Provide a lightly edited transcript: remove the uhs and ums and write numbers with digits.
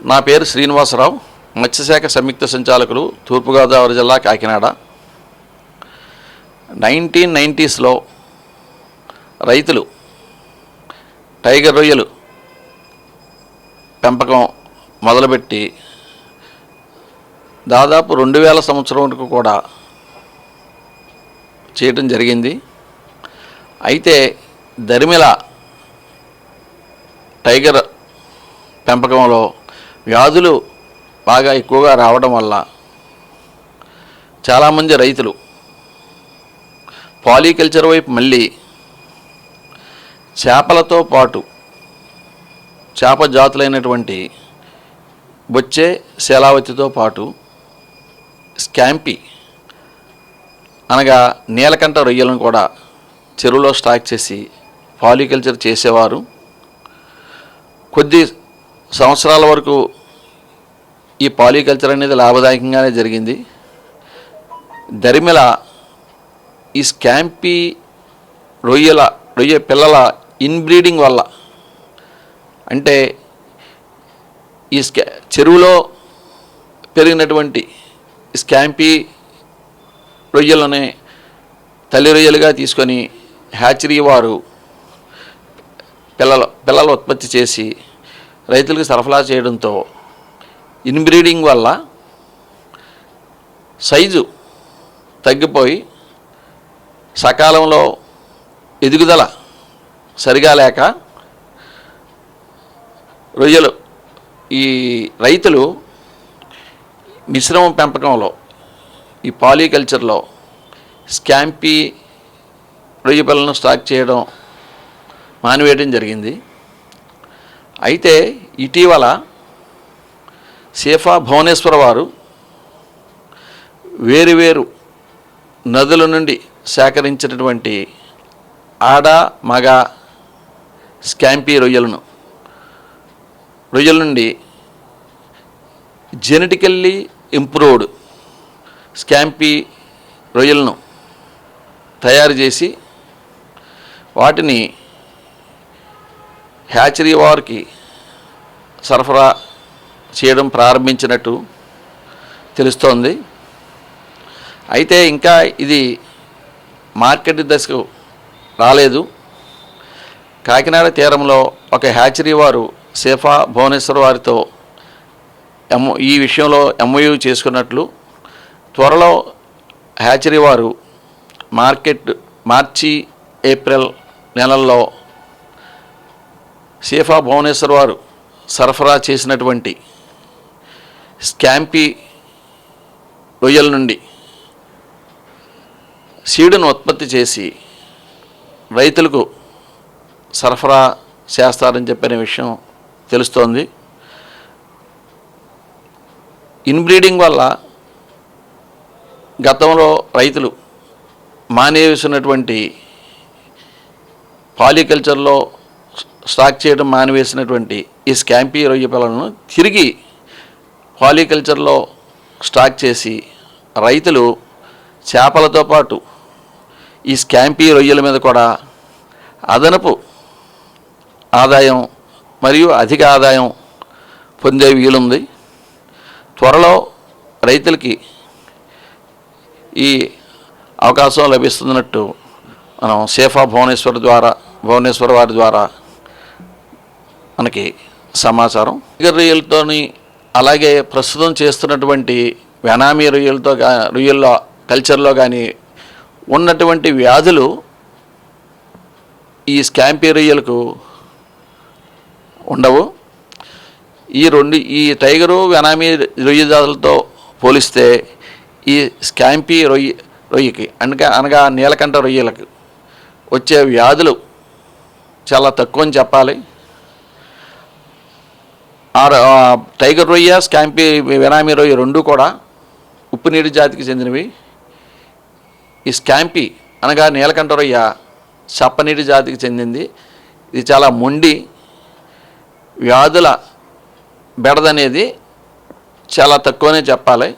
నా పేరు శ్రీనివాసరావు, మత్స్యశాఖ సంయుక్త సంచాలకులు, తూర్పుగోదావరి జిల్లా, కాకినాడ. 1990స్లో రైతులు టైగర్ రొయ్యలు పెంపకం మొదలుపెట్టి దాదాపు 2000 సంవత్సరం వరకు కూడా చేయటం జరిగింది. అయితే దరిమిల టైగర్ పెంపకంలో వ్యాధులు బాగా ఎక్కువగా రావడం వల్ల చాలామంది రైతులు పాలికల్చర్ వైపు మళ్ళీ చేపలతో పాటు చేప జాతులైనటువంటి బొచ్చె, శీలావతితో పాటు స్కాంపీ అనగా నీలకంఠ రొయ్యలను కూడా చెరువులో స్టాక్ చేసి పాలికల్చర్ చేసేవారు. కొద్ది సంవత్సరాల వరకు ఈ పాలికల్చర్ అనేది లాభదాయకంగానే జరిగింది. దరిమిల ఈ స్కాంపీ రొయ్య పిల్లల ఇన్బ్రీడింగ్ వల్ల, అంటే ఈ చెరువులో పెరిగినటువంటి స్కాంపీ రొయ్యలనే తల్లి రొయ్యలుగా తీసుకొని హ్యాచరీ వారు పిల్లలు ఉత్పత్తి చేసి రైతులకు సరఫరా చేయడంతో ఇన్బ్రీడింగ్ వల్ల సైజు తగ్గిపోయి సకాలంలో ఎదుగుదల సరిగా లేక రొయ్యలు ఈ రైతులు మిశ్రమ పెంపకంలో, ఈ పాలికల్చర్లో స్కాంపీ రొయ్య పిల్లలను స్టాక్ చేయడం మానివేయడం జరిగింది. అయితే ఇటీవల సేఫా భువనేశ్వర్ వారు వేరువేరు నదుల నుండి సేకరించినటువంటి ఆడ మగ స్కాంపీ రొయ్యల నుండి జెనెటికల్లీ ఇంప్రూవ్డ్ స్కాంపీ రొయ్యలను తయారు చేసి వాటిని హ్యాచరీ వారికి సరఫరా చేయడం ప్రారంభించినట్టు తెలుస్తోంది. అయితే ఇంకా ఇది మార్కెట్ దశకు రాలేదు. కాకినాడ తీరంలో ఒక హ్యాచరీ వారు సేఫా భువనేశ్వర్ వారితో ఈ విషయంలో MOU చేసుకున్నట్లు, త్వరలో హ్యాచరీ వారు మార్చి ఏప్రిల్ నెలల్లో సేఫా భువనేశ్వర్ వారు సరఫరా చేసినటువంటి స్కాంపీ రొయ్యల నుండి సీడును ఉత్పత్తి చేసి రైతులకు సరఫరా చేస్తారని చెప్పిన విషయం తెలుస్తోంది. ఇన్బ్రీడింగ్ వల్ల గతంలో రైతులు మానేసినటువంటి పాలికల్చర్లో స్టాక్ చేయడం మానివేసినటువంటి ఈ స్కాంపీ రొయ్య పిల్లలను తిరిగి పాలికల్చర్లో స్టాక్ చేసి రైతులు చేపలతో పాటు ఈ స్కాంపీ రొయ్యల మీద కూడా అదనపు ఆదాయం మరియు అధిక ఆదాయం పొందే వీలుంది. త్వరలో రైతులకి ఈ అవకాశం లభిస్తున్నట్టు మనం సేఫా భువనేశ్వర్ వారి ద్వారా మనకి సమాచారం. టైగర్ రొయ్యలతోని, అలాగే ప్రస్తుతం చేస్తున్నటువంటి వెనామీ రొయ్యల కల్చర్లో కానీ ఉన్నటువంటి వ్యాధులు ఈ స్కాంపీ రొయ్యలకు ఉండవు. ఈ టైగరు, వెనామీ రొయ్య జాతులతో పోలిస్తే ఈ స్కాంపీ రొయ్యకి అనగా నీలకంఠ రొయ్యలకు వచ్చే వ్యాధులు చాలా తక్కువ అని చెప్పాలి. టైగర్ రొయ్య, స్కాంపీ, వెనామీ రొయ్య రెండు కూడా ఉప్పు నీటి జాతికి చెందినవి. ఈ స్కాంపీ అనగా నీలకంఠ రొయ్య చప్పనీటి జాతికి చెందింది. ఇది చాలా మొండి, వ్యాధుల బెడదనేది చాలా తక్కువనే చెప్పాలి.